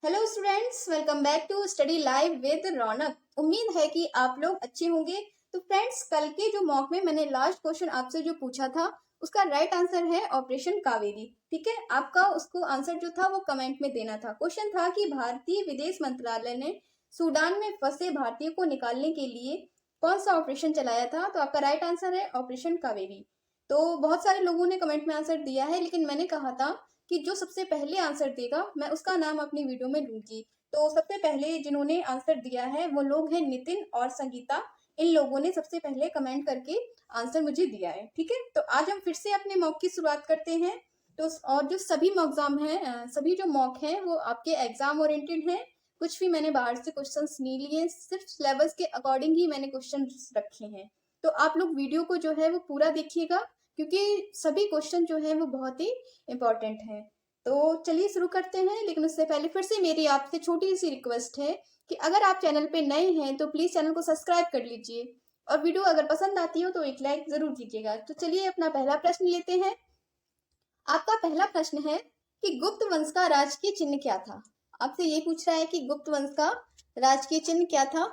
Hello students, welcome back to study live with Raunak. उम्मीद है कि आप लोग अच्छे होंगे। तो फ्रेंड्स, कल के जो मॉक में मैंने लास्ट क्वेश्चन आपसे जो पूछा था उसका राइट आंसर है ऑपरेशन कावेरी। ठीक है, आपका उसको आंसर जो था वो कमेंट में देना था। क्वेश्चन था कि भारतीय विदेश मंत्रालय ने सूडान में फंसे भारतीयों को निकालने के लिए कौन सा ऑपरेशन चलाया था। तो आपका राइट आंसर है ऑपरेशन कावेरी। तो बहुत सारे लोगों ने कमेंट में आंसर दिया है, लेकिन मैंने कहा था कि जो सबसे पहले आंसर देगा मैं उसका नाम अपनी वीडियो में लूंगी। तो सबसे पहले जिन्होंने आंसर दिया है वो लोग हैं नितिन और संगीता। इन लोगों ने सबसे पहले कमेंट करके आंसर मुझे दिया है। ठीक है, तो आज हम फिर से अपने मॉक की शुरुआत करते हैं। तो और जो सभी एग्जाम हैं, सभी जो मॉक हैं वो आपके एग्जाम ओरिएंटेड हैं। कुछ भी मैंने बाहर से क्वेश्चंस नहीं लिए, सिर्फ सिलेबस के अकॉर्डिंग ही मैंने क्वेश्चन रखे हैं। तो आप लोग वीडियो को जो है वो पूरा देखिएगा, क्योंकि सभी क्वेश्चन जो है वो बहुत ही इंपॉर्टेंट है। तो चलिए शुरू करते हैं, लेकिन उससे पहले फिर से मेरी आपसे छोटी सी रिक्वेस्ट है कि अगर आप चैनल पे नए हैं तो प्लीज चैनल को सब्सक्राइब कर लीजिए, और वीडियो अगर पसंद आती हो तो एक लाइक जरूर कीजिएगा। तो चलिए अपना पहला प्रश्न लेते हैं। आपका पहला प्रश्न है कि गुप्त वंश का राजकीय चिन्ह क्या था। आपसे ये पूछ रहा है कि गुप्त वंश का राजकीय चिन्ह क्या था।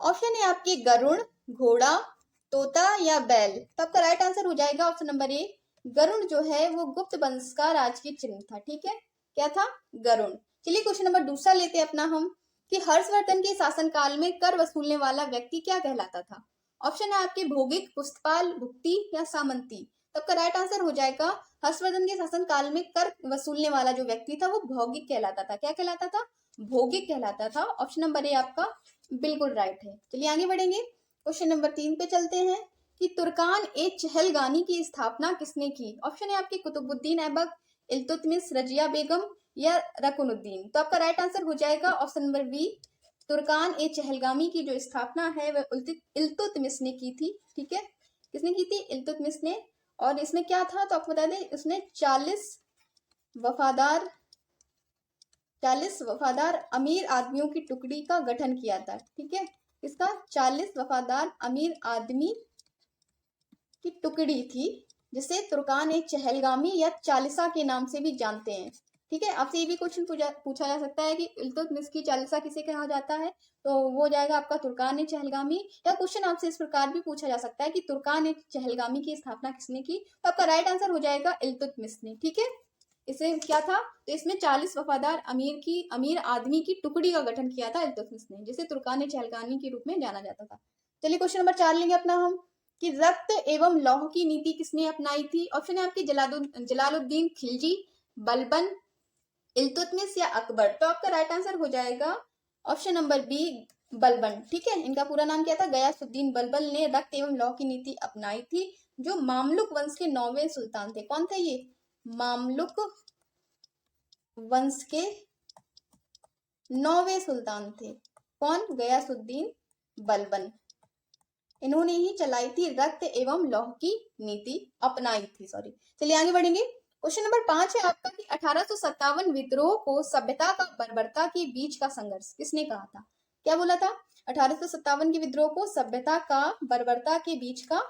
ऑप्शन है आपके गरुड़, घोड़ा, तोता या बैल। तो आपका राइट आंसर हो जाएगा ऑप्शन नंबर ए, गरुड़ जो है वो गुप्त वंश का राजकीय चिन्ह था। ठीक है, क्या था? गरुड़। चलिए क्वेश्चन नंबर दूसरा लेते हैं अपना हम, कि हर्षवर्धन के शासनकाल में कर वसूलने वाला व्यक्ति क्या कहलाता था। ऑप्शन है आपके भौगिक, पुस्तपाल, भुक्ति या सामंती। तो आपका राइट आंसर हो जाएगा हर्षवर्धन के शासन काल में कर वसूलने वाला जो व्यक्ति था वो भौगिक कहलाता था। क्या कहलाता था? भौगिक कहलाता था। ऑप्शन नंबर ए आपका बिल्कुल राइट है। चलिए आगे बढ़ेंगे, क्वेश्चन नंबर 3 पे चलते हैं कि तुर्कान ए चहलगानी की स्थापना किसने की। ऑप्शन है आपके कुतुबुद्दीन ऐबक, इल्तुतमिश, रजिया बेगम या रकुनुद्दीन। तो आपका राइट आंसर हो जाएगा ऑप्शन नंबर बी, तुर्कान ए चहलगामी की जो स्थापना है वह इल्तुतमिश ने की थी। ठीक है, किसने की थी? इल्तुतमिश ने। और इसमें क्या था तो आपको बता दें, उसने 40 वफादार अमीर आदमियों की टुकड़ी का गठन किया था। ठीक है, इसका 40 वफादार अमीर आदमी की टुकड़ी थी, जिसे तुर्कान ए चहलगामी या चालीसा के नाम से भी जानते हैं। ठीक है, आपसे ये भी क्वेश्चन पूछा जा सकता है कि इल्तुतमिश की चालीसा किसे कहा जाता है। तो वो हो जाएगा आपका तुर्कान ए चहलगामी। या क्वेश्चन आपसे इस प्रकार भी पूछा जा सकता है कि तुर्कान ए चहलगामी की स्थापना किसने की। तो आपका राइट आंसर हो जाएगा इल्तुतमिश ने। ठीक है, इसे क्या था? तो इसमें 40 वफादार अमीर आदमी की टुकड़ी का गठन किया था इल्तुतमिश ने, जिसे तुर्कान ए चहलगामी के रूप में जाना जाता था। चलिए क्वेश्चन नंबर 4 लेंगे अपना हम, कि रक्त एवं लौह की नीति किसने अपनाई थी। ऑप्शन है आपकी जलालुद्दीन खिलजी, बलबन, इल्तुतमिश या अकबर। तो आपका राइट आंसर हो जाएगा ऑप्शन नंबर बी, बलबन। ठीक है, इनका पूरा नाम क्या था? गयासुद्दीन बलबन ने रक्त एवं लौह की नीति अपनाई थी, जो मामलुक वंश के 9वें सुल्तान थे। कौन थे ये? मामलुक वंश के 9वें सुल्तान थे। कौन? गयासुद्दीन बलबन। इन्होंने ही चलाई थी रक्त एवं लौह की नीति, अपनाई थी, सॉरी। चलिए आगे बढ़ेंगे, क्वेश्चन नंबर 5 है आपका कि 1857 विद्रोह को सभ्यता का बर्बरता के बीच का संघर्ष किसने कहा था। क्या बोला था? 1857 के विद्रोह को सभ्यता का बर्बरता के बीच का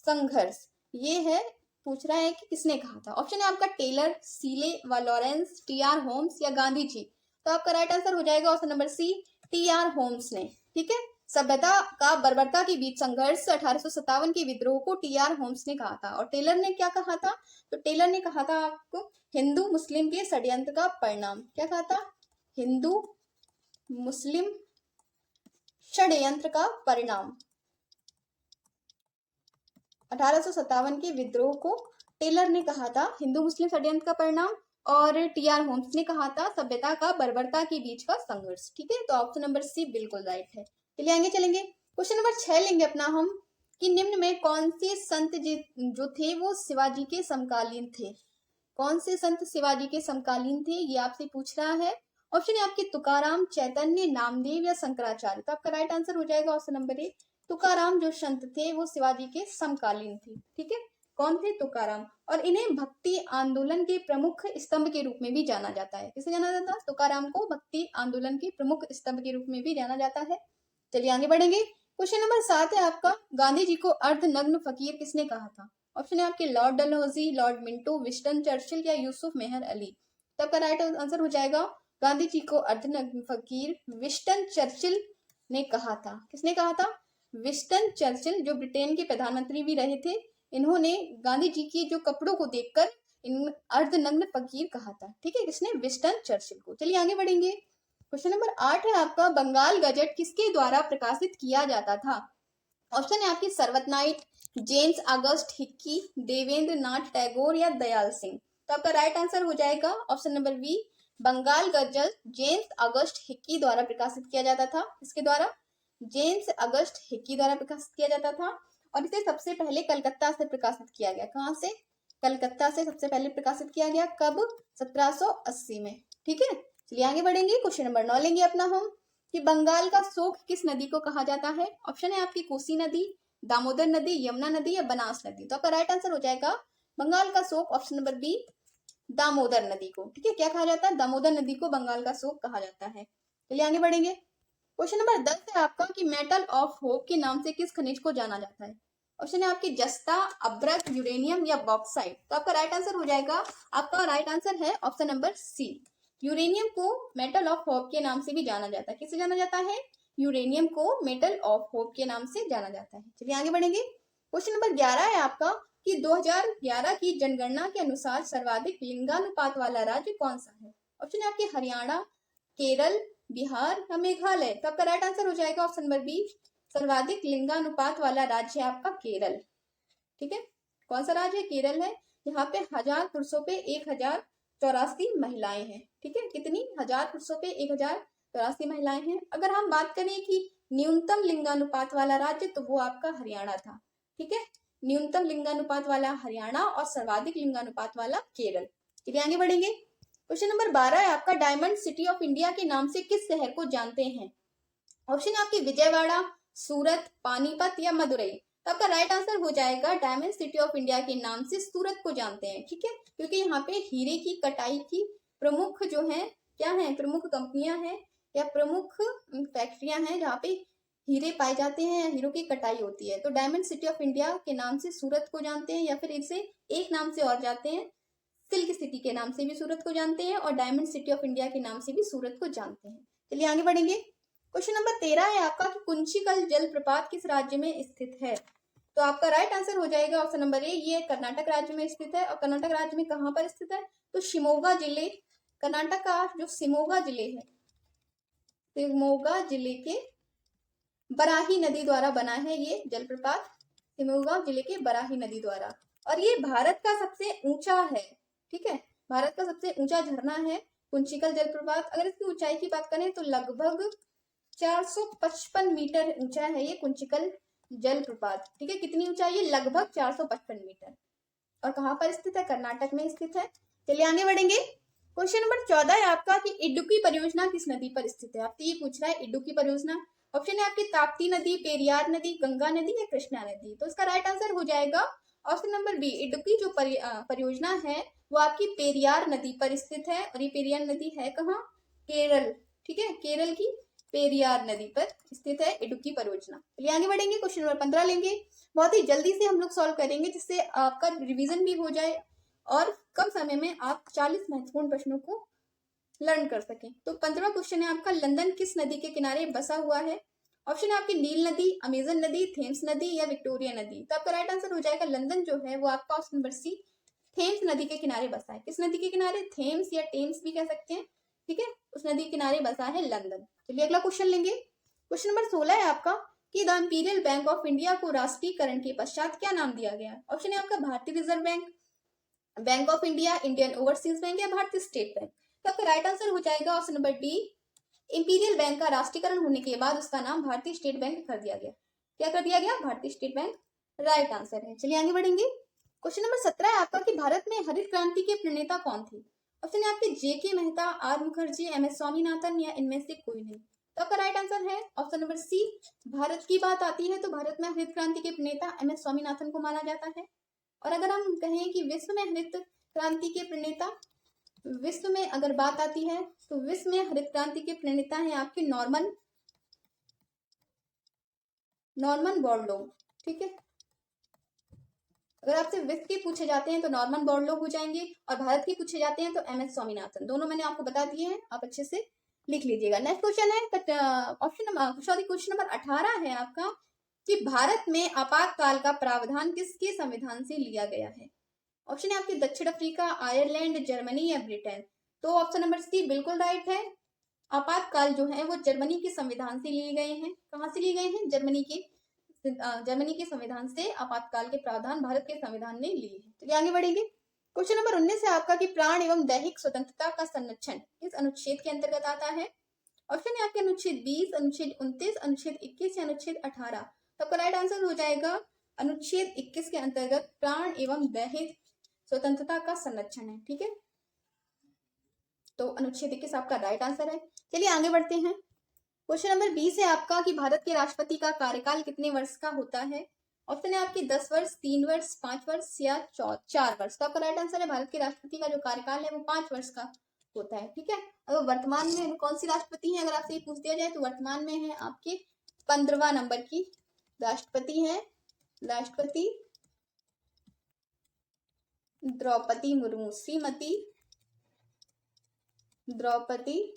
संघर्ष, ये है, पूछ रहा है कि किसने कहा था। ऑप्शन है आपका टेलर, सीले व लॉरेंस, टी.आर. होम्स या गांधी जी। तो आपका राइट आंसर हो जाएगा option number C, T R. Holmes ने। ठीक है, सभ्यता का बर्बरता के बीच संघर्ष 1857 के विद्रोह को टी.आर. होम्स ने कहा था। और टेलर ने क्या कहा था? तो टेलर ने कहा था आपको हिंदू मुस्लिम के षड्यंत्र का परिणाम। क्या कहा था? हिंदू मुस्लिम षड्यंत्र का परिणाम। 1857 के विद्रोह को टेलर ने कहा था हिंदू मुस्लिम षड्यंत्र का परिणाम, और टी.आर. होम्स ने कहा था सभ्यता का बर्बरता के बीच का संघर्ष। ठीक है, तो ऑप्शन नंबर सी बिल्कुल राइट है। चलिए आगे चलेंगे, क्वेश्चन नंबर 6 लेंगे अपना हम, कि निम्न में कौन से संत जो थे वो शिवाजी के समकालीन थे। कौन से संत शिवाजी के समकालीन थे, ये आपसे पूछ रहा है। ऑप्शन है आपके तुकाराम, चैतन्य, नामदेव या शंकराचार्य। तो आपका राइट आंसर हो जाएगा ऑप्शन नंबर ए, तुकाराम जो संत थे वो शिवाजी के समकालीन थे। ठीक है, कौन थे? तुकाराम। और इन्हें भक्ति आंदोलन के प्रमुख स्तंभ के रूप में भी जाना जाता है। किसे जाना जाता है? तुकाराम को भक्ति आंदोलन के प्रमुख स्तंभ के रूप में भी जाना जाता है। चलिए आगे बढ़ेंगे, क्वेश्चन नंबर 7 है आपका, गांधी जी को अर्धनग्न फकीर किसने कहा था। ऑप्शन है आपके Lord Dalhousie, Lord Minto, Winston Churchill या यूसुफ मेहर अली। तो आपका राइट आंसर हो जाएगा गांधी जी को अर्धनग्न फकीर विंस्टन चर्चिल ने कहा था। किसने कहा था? विंस्टन चर्चिल, जो ब्रिटेन के प्रधानमंत्री भी रहे थे। इन्होंने गांधी जी के जो कपड़ों को देखकर इन अर्धनग्न फकीर कहा था। ठीक है, किसने? विंस्टन चर्चिल को। चलिए आगे बढ़ेंगे। क्वेश्चन नंबर 8 है आपका, बंगाल गजट किसके द्वारा प्रकाशित किया जाता था? ऑप्शन है आपकी सर्वत Knight, James August Hicky, Devendra Nath Tagore या दयाल सिंह। तो आपका राइट आंसर हो जाएगा ऑप्शन नंबर बी, बंगाल गजल जेम्स अगस्ट हिक्की द्वारा प्रकाशित किया जाता था। इसके द्वारा जेम्स अगस्ट हिक्की द्वारा प्रकाशित किया जाता था। और इसे सबसे पहले कलकत्ता से प्रकाशित किया गया। कहाँ से? कलकत्ता से सबसे पहले प्रकाशित किया गया। कब? 1780 में। ठीक है, चलिए आगे बढ़ेंगे। क्वेश्चन नंबर 9 लेंगे अपना हम, कि बंगाल का शोक किस नदी को कहा जाता है? ऑप्शन है आपकी कोसी नदी, दामोदर नदी, यमुना नदी या बनास नदी। तो आपका राइट आंसर हो जाएगा बंगाल का शोक, ऑप्शन नंबर बी, दामोदर नदी को। ठीक है, क्या कहा जाता है? दामोदर नदी को बंगाल का शोक कहा जाता है। चलिए आगे बढ़ेंगे। क्वेश्चन नंबर 10 है आपका, कि मेटल ऑफ होप के नाम से किस खनिज को जाना जाता है? ऑप्शन है आपकी जस्ता, अब्रक, यूरेनियम या बॉक्साइट। तो आपका राइट आंसर हो जाएगा, आपका राइट आंसर है ऑप्शन नंबर सी, यूरेनियम को मेटल ऑफ होप के नाम से भी जाना जाता है। किससे जाना जाता है? यूरेनियम को मेटल ऑफ होप के नाम से जाना जाता है। चलिए आगे बढ़ेंगे। क्वेश्चन नंबर 11 है आपका, कि 2011 की जनगणना के अनुसार सर्वाधिक लिंगानुपात वाला राज्य कौन सा है? ऑप्शन है आपके हरियाणा, केरल, बिहार या मेघालय। तो आपका राइट आंसर हो जाएगा ऑप्शन नंबर बी, सर्वाधिक लिंगानुपात वाला राज्य है आपका केरल। ठीक है, कौन सा राज्य है? केरल है। यहाँ पे 1000 पुरुषों पे 1084 महिलाएं हैं। ठीक है, कितनी? 1000 पुरुषों पे 1084 महिलाएं हैं। अगर हम बात करें कि न्यूनतम लिंगानुपात वाला राज्य, तो वो आपका हरियाणा था। ठीक है, न्यूनतम लिंगानुपात वाला हरियाणा और सर्वाधिक लिंगानुपात वाला केरल। चलिए आगे बढ़ेंगे। क्वेश्चन नंबर 12 है आपका, डायमंड सिटी ऑफ इंडिया के नाम से किस शहर को जानते हैं? ऑप्शन है आपकी विजयवाड़ा, सूरत, पानीपत या मदुरई। तो आपका राइट आंसर हो जाएगा, डायमंड सिटी ऑफ इंडिया के नाम से सूरत को जानते हैं। ठीक है, क्योंकि यहाँ पे हीरे की कटाई की प्रमुख जो है, क्या है, प्रमुख कंपनियां हैं या प्रमुख फैक्ट्रियां हैं जहाँ पे हीरे पाए जाते हैं या हीरो की कटाई होती है। तो डायमंड सिटी ऑफ इंडिया के नाम से सूरत को जानते हैं, या फिर इसे एक नाम से और जानते हैं, सिल्क सिटी के नाम से भी सूरत को जानते हैं और डायमंड सिटी ऑफ इंडिया के नाम से भी सूरत को जानते हैं। चलिए आगे बढ़ेंगे। क्वेश्चन नंबर 13 है आपका, कि कुंचिकल जलप्रपात किस राज्य में स्थित है? तो आपका राइट आंसर हो जाएगा ऑप्शन नंबर ए, ये कर्नाटक राज्य में स्थित है। और कर्नाटक राज्य में कहाँ पर स्थित है? तो शिमोगा जिले, कर्नाटक का जो शिमोगा जिले है, शिमोगा जिले के बराही नदी द्वारा बना है ये जलप्रपात, शिमोगा जिले के बराही नदी द्वारा। और ये भारत का सबसे ऊंचा है। ठीक है, भारत का सबसे ऊंचा झरना है कुंचिकल जलप्रपात। अगर इसकी ऊंचाई की बात करें तो लगभग 455 मीटर ऊंचा है ये कुंचिकल जलप्रपात। ठीक है, कितनी ऊंचाई है? लगभग 455 मीटर। और कहाँ पर स्थित है? कर्नाटक में स्थित है। चलिए आगे बढ़ेंगे। क्वेश्चन नंबर 14 है आपका, कि इडुक्की परियोजना किस नदी पर स्थित है? आपसे ये पूछ रहा है इडुक्की परियोजना। ऑप्शन है आपकी ताप्ती नदी, पेरियार नदी, गंगा नदी या कृष्णा नदी। तो इसका राइट आंसर हो जाएगा ऑप्शन नंबर बी, इडुक्की जो परियोजना है वो आपकी पेरियार नदी पर स्थित है। और ये पेरियार नदी है कहाँ? केरल। ठीक है, केरल की पेरियार नदी पर स्थित है इडुक्की परियोजना। चलिए आगे बढ़ेंगे। क्वेश्चन नंबर 15 लेंगे, बहुत ही जल्दी से हम लोग सॉल्व करेंगे, जिससे आपका रिवीजन भी हो जाए और कम समय में आप 40 महत्वपूर्ण प्रश्नों को लर्न कर सकें। तो 15वां क्वेश्चन है आपका, लंदन किस नदी के किनारे बसा हुआ है? ऑप्शन है आपकी नील नदी, अमेजन नदी, थेम्स नदी या विक्टोरिया नदी। तो आपका राइट आंसर हो जाएगा लंदन जो है वो आपका ऑप्शन नंबर सी, थेम्स नदी के किनारे बसा है। किस नदी के किनारे? थेम्स या टेम्स भी कह सकते हैं। ठीक है, उस नदी के किनारे बसा है लंदन। चलिए अगला क्वेश्चन लेंगे। क्वेश्चन नंबर 16 है आपका, कि the imperial bank of India को राष्ट्रीयकरण के पश्चात क्या नाम दिया गया? ऑप्शन है आपका भारतीय reserve bank, bank of India, Indian overseas bank या भारतीय स्टेट बैंक। तो आपका राइट आंसर हो जाएगा option number D, imperial bank का राष्ट्रीयकरण होने के बाद उसका नाम भारतीय स्टेट बैंक कर दिया गया। क्या कर दिया गया? भारतीय स्टेट बैंक राइट आंसर है। चलिए आगे बढ़ेंगे। क्वेश्चन नंबर 17 है आपका, कि भारत में हरित क्रांति के प्रणेता कौन थे? ऑप्शन है आपके J K. Mehta, R Mukherjee, M S. Swaminathan या इनमें से कोई नहीं। तो आपका राइट आंसर है ऑप्शन नंबर सी, भारत की बात आती है तो भारत में हरित क्रांति के प्रणेता एम.एस. स्वामीनाथन को माना जाता है। और अगर हम कहें कि विश्व में हरित क्रांति के प्रणेता, विश्व में अगर बात आती है तो विश्व में हरित क्रांति के प्रणेता हैं आपके नॉर्मन बोरलॉग। ठीक है, अगर आपसे वित्त के पूछे जाते हैं तो नॉर्मन बोरलॉग हो जाएंगे, और भारत के पूछे जाते हैं तो MS स्वामीनाथन। दोनों मैंने आपको बता दिए हैं, आप अच्छे से लिख लीजिएगा। नेक्स्ट क्वेश्चन है option number sorry question number 18 है आपका कि भारत में आपातकाल का प्रावधान किसके संविधान से लिया गया है। ऑप्शन है आपके दक्षिण अफ्रीका, आयरलैंड, जर्मनी या ब्रिटेन। तो ऑप्शन नंबर सी बिल्कुल राइट है। आपातकाल जो है वो जर्मनी के संविधान से लिए गए हैं। कहाँ से लिए गए हैं? जर्मनी के संविधान से आपातकाल के प्रावधान भारत के संविधान ने लिए हैं। चलिए आगे बढ़ेंगे। क्वेश्चन नंबर 19 है आपका कि प्राण एवं दैहिक स्वतंत्रता का संरक्षण किस अनुच्छेद के अंतर्गत आता है। ऑप्शन है आपके अनुच्छेद 20, अनुच्छेद 29, अनुच्छेद 21 या अनुच्छेद 18। तो आपका राइट आंसर हो जाएगा अनुच्छेद 21 के अंतर्गत प्राण एवं दैहिक स्वतंत्रता का संरक्षण है। ठीक है, तो अनुच्छेद 21 आपका राइट आंसर है। चलिए आगे बढ़ते हैं। क्वेश्चन नंबर 20 है आपका कि भारत के राष्ट्रपति का कार्यकाल कितने वर्ष का होता है। ऑप्शन है आपके 10 वर्ष, 3 वर्ष, 5 वर्ष या 4 वर्ष। तो आपका राइट आंसर है भारत के राष्ट्रपति का जो कार्यकाल है वो 5 वर्ष का होता है। ठीक है, अगर वर्तमान में कौन सी राष्ट्रपति है, अगर आपसे ये पूछ दिया जाए तो वर्तमान में है आपके 15वां नंबर की राष्ट्रपति है, राष्ट्रपति द्रौपदी मुर्मू। श्रीमती द्रौपदी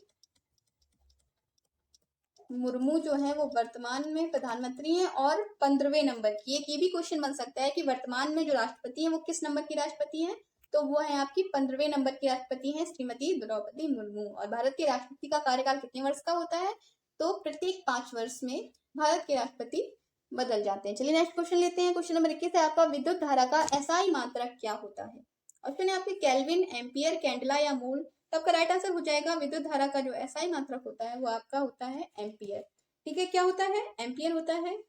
मुर्मू जो है वो वर्तमान में प्रधानमंत्री हैं और 15वें नंबर की। एक ये भी क्वेश्चन बन सकता है कि वर्तमान में जो राष्ट्रपति हैं वो किस नंबर की राष्ट्रपति हैं, तो वो है आपकी 15वें नंबर की राष्ट्रपति हैं श्रीमती द्रौपदी मुर्मू। और भारत के राष्ट्रपति का कार्यकाल कितने वर्ष का होता है, तो प्रत्येक 5 वर्ष में भारत के राष्ट्रपति बदल जाते हैं। चलिए नेक्स्ट क्वेश्चन लेते हैं। क्वेश्चन नंबर 21 है आपका विद्युत धारा का SI मात्रक क्या होता है। ऑप्शन है आपके केल्विन, एम्पियर, कैंडला या मूल। तो आपका राइट आंसर हो जाएगा विद्युत धारा का जो SI मात्रक होता है वो आपका होता है एम्पियर। ठीक है, क्या होता है? एम्पियर होता है।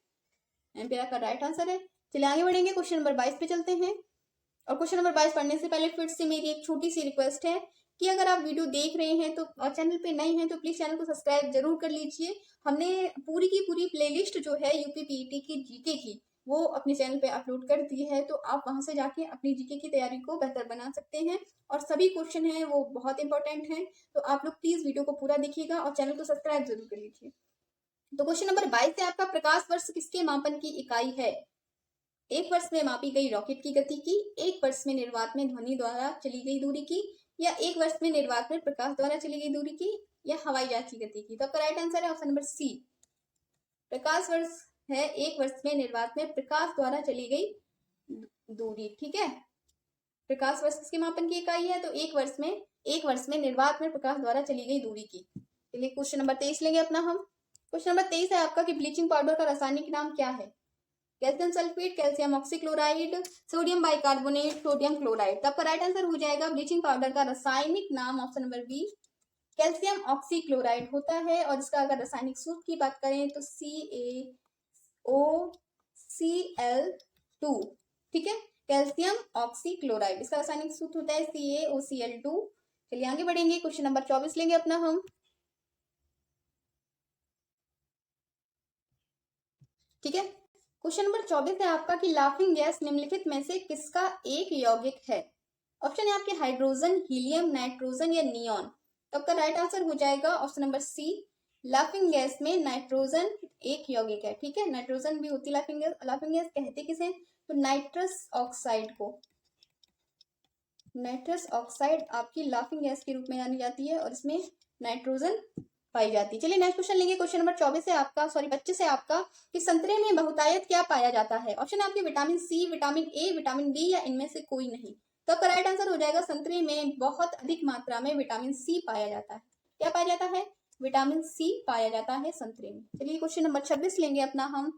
एम्पियर आपका राइट आंसर है। चलिए आगे बढ़ेंगे, क्वेश्चन नंबर 22 पे चलते हैं। और क्वेश्चन नंबर 22 पढ़ने से पहले फिर से मेरी एक छोटी सी रिक्वेस्ट है कि अगर आप वीडियो देख रहे हैं तो और चैनल पे नए हैं तो प्लीज चैनल को सब्सक्राइब जरूर कर लीजिए। हमने पूरी की पूरी प्लेलिस्ट जो है यूपी पीईटी की जीके की वो अपने चैनल पे अपलोड कर दी है, तो आप वहां से जाके अपनी जीके की तैयारी को बेहतर बना सकते हैं। और सभी क्वेश्चन हैं वो बहुत इंपॉर्टेंट हैं, तो आप लोग प्लीज वीडियो को पूरा देखिएगा और चैनल को सब्सक्राइब जरूर कर लीजिए। तो क्वेश्चन नंबर 22 है आपका प्रकाश वर्ष किसके मापन की इकाई है। एक वर्ष में मापी गई रॉकेट की गति की, एक वर्ष में निर्वात में ध्वनि द्वारा चली गई दूरी की, या एक वर्ष में निर्वात में प्रकाश द्वारा चली गई दूरी की, या हवाई जहाज की गति की। तो आपका राइट आंसर है ऑप्शन नंबर सी, प्रकाश वर्ष है एक वर्ष में निर्वात में प्रकाश द्वारा चली गई दूरी। ठीक है, प्रकाश वर्ष किसके मापन की इकाई है, तो एक वर्ष में निर्वात में प्रकाश द्वारा चली गई दूरी की। चलिए क्वेश्चन नंबर 23 लेंगे अपना हम। क्वेश्चन नंबर 23 है आपका कि ब्लीचिंग पाउडर का रासायनिक नाम क्या है। Calcium sulphate, calcium oxychloride, sodium bicarbonate, sodium chloride. तो आपका राइट आंसर हो जाएगा ब्लीचिंग पाउडर का रासायनिक नाम option number B, calcium oxychloride होता है। और इसका अगर रासायनिक सूत्र की बात करें तो CaOCl2। ठीक है, कैल्शियम ऑक्सीक्लोराइड इसका रासायनिक सूत्र होता है CaOCl2। चलिए आगे बढ़ेंगे, क्वेश्चन नंबर 24 लेंगे अपना हम। ठीक है, क्वेश्चन नंबर 24 है आपका कि लाफिंग गैस निम्नलिखित में से किसका एक यौगिक है। ऑप्शन है आपके हाइड्रोजन, हीलियम, नाइट्रोजन या नियॉन। तो आपका राइट आंसर हो जाएगा option number C, laughing gas में नाइट्रोजन एक यौगिक है। ठीक है, नाइट्रोजन भी होती है लाफिंग गैस। लाफिंग गैस कहते किसे, तो नाइट्रस ऑक्साइड को। नाइट्रस ऑक्साइड आपकी लाफिंग गैस के रूप में जानी जाती है और इसमें नाइट्रोजन पाई जाती है। चलिए नेक्स्ट क्वेश्चन लेंगे। क्वेश्चन नंबर 24 है आपका 25 है आपका कि संतरे में बहुतायत क्या पाया जाता है। ऑप्शन है आपके vitamin C, vitamin A, vitamin B या इनमें से कोई नहीं। तो आपका राइट आंसर हो जाएगा संतरे में बहुत अधिक मात्रा में विटामिन सी पाया जाता है। क्या पाया जाता है, विटामिन सी पाया जाता है संतरे में। चलिए क्वेश्चन नंबर 26 लेंगे अपना हम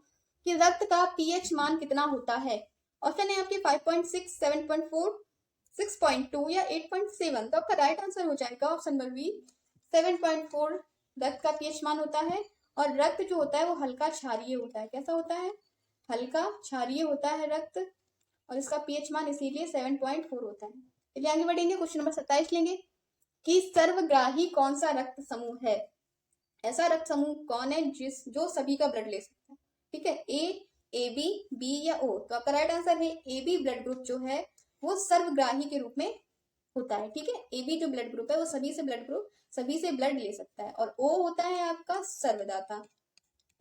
कि रक्त का पीएच मान कितना होता है। ऑप्शन है आपके 5.6, 7.4, 6.2 या 8.7। तो आपका राइट आंसर हो जाएगा ऑप्शन नंबर बी, 7.4 रक्त का पीएच मान होता है। और रक्त जो होता है वो हल्का क्षारीय होता है। कैसा होता है, हल्का क्षारीय होता है रक्त, और इसका पीएच मान इसीलिए 7.4 होता है। चलिए आगे बढ़ेंगे, क्वेश्चन नंबर 27 लेंगे कि सर्वग्राही कौन सा रक्त समूह है। ऐसा रक्त समूह कौन है जो सभी का ब्लड ले सकता है। ठीक है, ए बी, बी या ओ। तो आपका राइट आंसर है AB ब्लड ग्रुप जो है वो सर्वग्राही के रूप में होता है। ठीक है, AB जो ब्लड ग्रुप है वो सभी से ब्लड ले सकता है। और O होता है आपका सर्वदाता,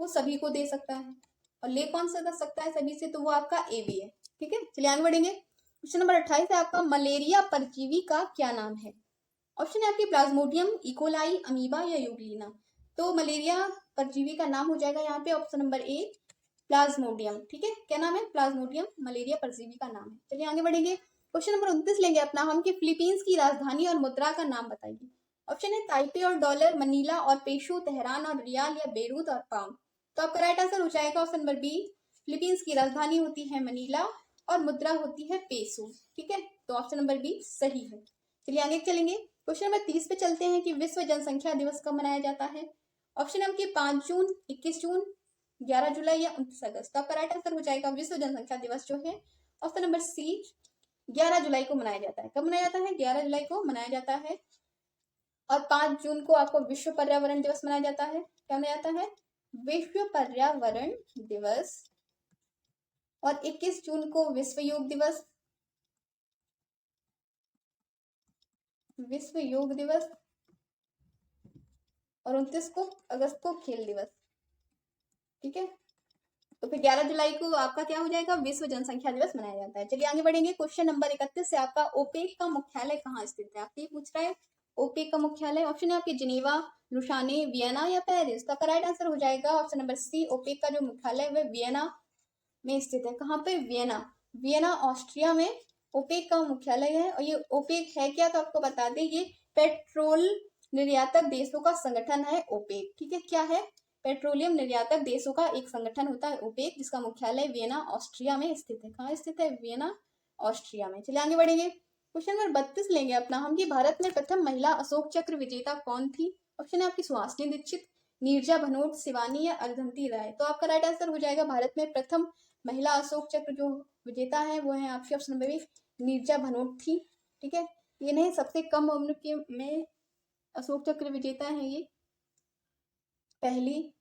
वो सभी को दे सकता है। और ले कौन सा सकता है सभी से, तो वो आपका AB है। ठीक है, चलिए आगे बढ़ेंगे। क्वेश्चन नंबर 28 है आपका, मलेरिया परजीवी का क्या नाम है? ऑप्शन है आपकी प्लाज्मोडियम, इकोलाई, अमीबा या यूग्लिना। तो मलेरिया परजीवी का नाम हो जाएगा यहाँ पे ऑप्शन नंबर ए प्लाज्मोडियम। ठीक है, क्या नाम है? प्लाज्मोडियम मलेरिया परजीवी का नाम है। चलिए आगे बढ़ेंगे। क्वेश्चन नंबर 29 लेंगे अपना हम कि फिलीपींस की राजधानी और मुद्रा का नाम बताइए। ऑप्शन है ताइपे और डॉलर, मनीला और पेशो, तेहरान और रियाल या बेरूत और पाउंड। तो आपका राइट आंसर हो जाएगा ऑप्शन नंबर बी, फिलीपींस की राजधानी होती है मनीला और मुद्रा होती है पेसो। ठीक है, तो ऑप्शन नंबर बी सही है। चलिए आगे चलेंगे। क्वेश्चन नंबर 30 पे चलते हैं कि विश्व जनसंख्या दिवस कब मनाया जाता है? ऑप्शन है आपके 5 जून, 21 जून, 11 जुलाई या 29 अगस्त। तो आपका राइट आंसर हो जाएगा विश्व जनसंख्या दिवस जो है ऑप्शन नंबर सी 11 जुलाई को मनाया जाता है। कब मनाया जाता है? 11 जुलाई को मनाया जाता है। और 5 जून को आपको विश्व पर्यावरण दिवस मनाया जाता है। क्या मनाया जाता है? विश्व पर्यावरण दिवस। और 21 जून को विश्व योग दिवस, विश्व योग दिवस। और 29 को अगस्त को खेल दिवस। ठीक है, तो फिर 11 जुलाई को आपका क्या हो जाएगा? विश्व जनसंख्या दिवस मनाया जाता है। चलिए आगे बढ़ेंगे। क्वेश्चन नंबर 31 से आपका ओपेक का मुख्यालय कहाँ स्थित है? आपसे पूछ रहा है ओपेक का मुख्यालय। ऑप्शन है आपके जिनेवा, लुसाने, वियना या पेरिस। तो आपका राइट आंसर हो जाएगा ऑप्शन नंबर सी, ओपेक का जो मुख्यालय है वह वियना में स्थित है। कहाँ पे? वियना। वियना ऑस्ट्रिया में ओपेक का मुख्यालय है। और ये ओपेक है क्या, तो आपको बता दें ये पेट्रोल निर्यातक देशों का संगठन है ओपेक। ठीक है, क्या है? पेट्रोलियम निर्यातक देशों का एक संगठन होता है ओपेक, जिसका मुख्यालय वियना ऑस्ट्रिया में स्थित है। कहाँ स्थित है? वियना ऑस्ट्रिया में। चलिए आगे बढ़ेंगे। क्वेश्चन नंबर 32 लेंगे अपना हम कि भारत में प्रथम महिला अशोक चक्र विजेता कौन थी? ऑप्शन है आपकी सुहासिनी दीक्षित, नीरजा भनोट, शिवानी या अर्धंती राय। तो आपका राइट आंसर हो जाएगा भारत में प्रथम महिला अशोक चक्र जो विजेता है वो है आपकी option number B Neerja Bhanot थी। ठीक है, ये नहीं सबसे कम उम्र के में अशोक चक्र विजेता है ये पहली।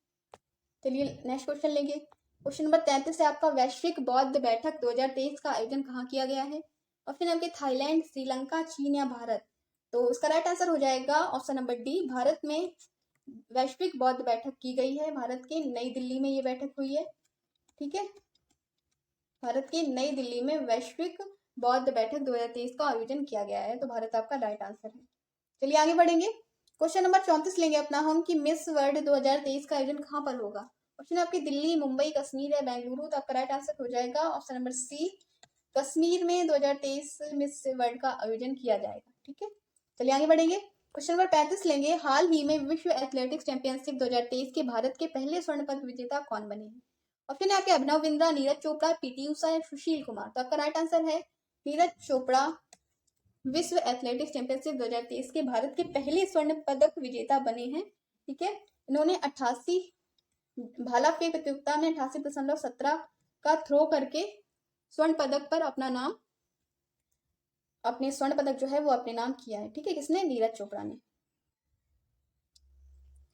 चलिए नेक्स्ट क्वेश्चन लेंगे। क्वेश्चन नंबर 33 से आपका वैश्विक बौद्ध बैठक 2023 का आयोजन कहाँ किया गया है? ऑप्शन आपके थाईलैंड, श्रीलंका, चीन या भारत। तो उसका राइट आंसर हो जाएगा ऑप्शन नंबर डी, भारत में वैश्विक बौद्ध बैठक की गई है। भारत के नई दिल्ली में ये बैठक हुई है। ठीक है, भारत की नई दिल्ली में वैश्विक बौद्ध बैठक 2023 का आयोजन किया गया है। तो भारत आपका राइट आंसर है। चलिए आगे बढ़ेंगे। क्वेश्चन नंबर 34 लेंगे अपना हम कि मिस वर्ल्ड 2023 का आयोजन कहाँ पर होगा? ऑप्शन आपकी दिल्ली, मुंबई, कश्मीर या बेंगलुरु। तो आपका राइट आंसर हो जाएगा ऑप्शन नंबर सी, कश्मीर में 2023 मिस वर्ल्ड का आयोजन किया जाएगा। ठीक है, चलिए आगे बढ़ेंगे। क्वेश्चन नंबर 35 लेंगे, हाल ही में विश्व एथलेटिक्स चैंपियनशिप 2023 के भारत के पहले स्वर्ण पदक विजेता कौन बने हैं? ऑप्शन है आपके अभिनव बिंद्रा, नीरज चोपड़ा, पीटी उषा या सुशील कुमार। तो आपका राइट आंसर है नीरज चोपड़ा विश्व एथलेटिक्स चैंपियनशिप 2023 के भारत के पहले स्वर्ण पदक विजेता बने हैं। ठीक है, इन्होंने 88 भाला फेंक प्रतियोगिता में 88.17 का थ्रो करके स्वर्ण पदक पर अपना नाम, अपने स्वर्ण पदक जो है वो अपने नाम किया है। ठीक है, किसने? नीरज चोपड़ा ने।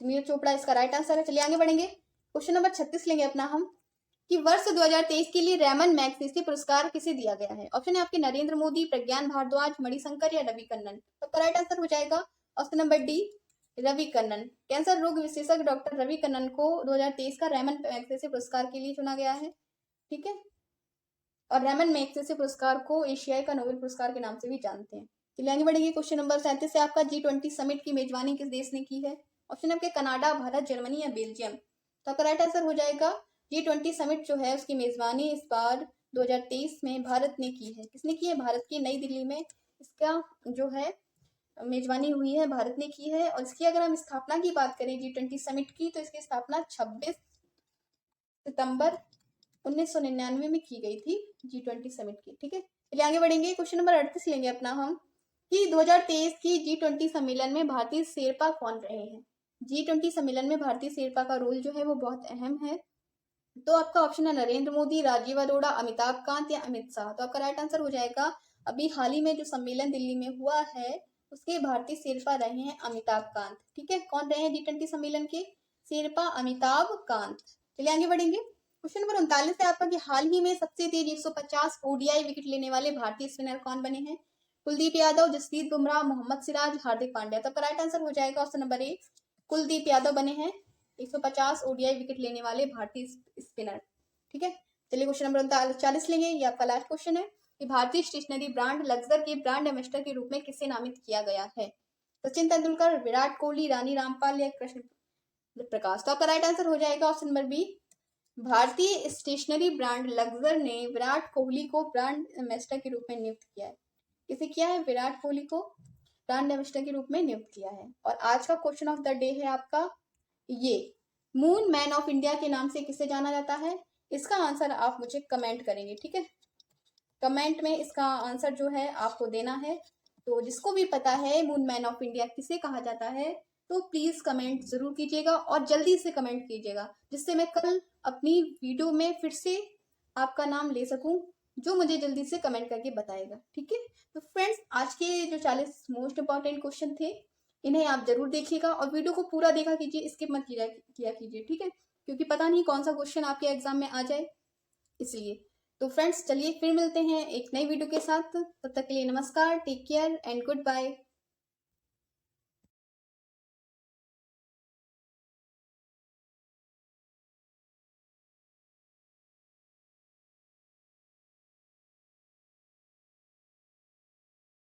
नीरज चोपड़ा इसका राइट आंसर है। चलिए आगे बढ़ेंगे। क्वेश्चन नंबर 36 लेंगे अपना हम कि वर्ष 2023 के लिए रेमन मैग्सेसे पुरस्कार किसे दिया गया है? ऑप्शन है आपके नरेंद्र मोदी, प्रज्ञान भारद्वाज, मणिशंकर या रवि कन्नन। तो राइट आंसर हो जाएगा option number D, Ravi Kannan. Cancer रोग विशेषज्ञ डॉक्टर रवि कन्नन को 2023 का रेमन मैग्सेसे पुरस्कार के लिए चुना गया है। ठीक है, और रेमन मैग्सेसे पुरस्कार को एशियाई का नोबेल पुरस्कार के नाम से भी जानते हैं। चलिए आगे बढ़ेंगे। क्वेश्चन नंबर 37 से आपका G20 समिट की मेजबानी किस देश ने की है? ऑप्शन आपके कनाडा, भारत, जर्मनी या बेल्जियम। तो आपका राइट आंसर हो जाएगा G20 समिट जो है उसकी मेजबानी इस बार 2023 में भारत ने की है। किसने की है? भारत की नई दिल्ली में इसका जो है मेजबानी हुई है, भारत ने की है। और इसकी अगर हम स्थापना की बात करें G20 समिट की, तो इसकी स्थापना 26 सितंबर 1999 में की गई थी G20 समिट की। ठीक है, चलिए आगे बढ़ेंगे। क्वेश्चन नंबर 38 लेंगे अपना हम कि 2023 की G20 सम्मेलन में भारतीय शेरपा कौन रहे हैं? G20 सम्मेलन में भारतीय शेरपा का रोल जो है वो बहुत अहम है। तो आपका ऑप्शन है नरेंद्र मोदी, राजीव अरोड़ा, अमिताभ कांत या अमित शाह। तो आपका राइट आंसर हो जाएगा अभी हाल ही में जो सम्मेलन दिल्ली में हुआ है उसके भारतीय शेरपा रहे हैं अमिताभ कांत। ठीक है, कौन रहे हैं G20 सम्मेलन के शेरपा? अमिताभ कांत। चलिए आगे बढ़ेंगे। क्वेश्चन नंबर 39 है आपका कि हाल ही में सबसे तेज 150 ओडीआई विकेट लेने वाले भारतीय स्पिनर कौन बने हैं? कुलदीप यादव, जसप्रीत बुमराह, मोहम्मद सिराज, हार्दिक पांड्या। तो आपका राइट आंसर हो जाएगा option number A, Kuldeep Yadav बने हैं 150 ओडीआई विकेट लेने वाले भारतीय स्पिनर। ठीक है, चलिए क्वेश्चन नंबर 40 लेंगे। ये आपका लास्ट क्वेश्चन है कि भारतीय स्टेशनरी ब्रांड लक्जर के ब्रांड एम्बेसडर के रूप में किसे नामित किया गया है? सचिन तेंदुलकर, विराट कोहली, रानी रामपाल या कृष्ण प्रकाश। तो आपका राइट आंसर हो जाएगा ऑप्शन नंबर बी। भारतीय स्टेशनरी ब्रांड लक्जर ने विराट कोहली को ब्रांड एम्बेसडर के रूप में नियुक्त किया है। किसे किया है? विराट कोहली को ब्रांड एम्बेसडर के रूप में नियुक्त किया है। और आज का क्वेश्चन ऑफ द डे है आपका ये, मून मैन ऑफ इंडिया के नाम से किसे जाना जाता है? इसका आंसर आप मुझे कमेंट करेंगे, ठीक है? कमेंट में इसका आंसर जो है आपको देना है। तो जिसको भी पता है मून मैन ऑफ इंडिया किसे कहा जाता है तो प्लीज कमेंट जरूर कीजिएगा और जल्दी से कमेंट कीजिएगा, जिससे मैं कल अपनी वीडियो में फिर से आपका नाम ले सकूं, जो मुझे जल्दी से कमेंट करके बताएगा, ठीक है? तो फ्रेंड्स, आज के जो 40 मोस्ट इंपॉर्टेंट क्वेश्चन थे इन्हें आप जरूर देखिएगा और वीडियो को पूरा देखा कीजिए, स्किप मत किया कीजिए, ठीक है? क्योंकि पता नहीं कौन सा क्वेश्चन आपके एग्जाम में आ जाए, इसलिए। तो फ्रेंड्स, चलिए फिर मिलते हैं एक नई वीडियो के साथ। तब तक के लिए नमस्कार, take care and good bye.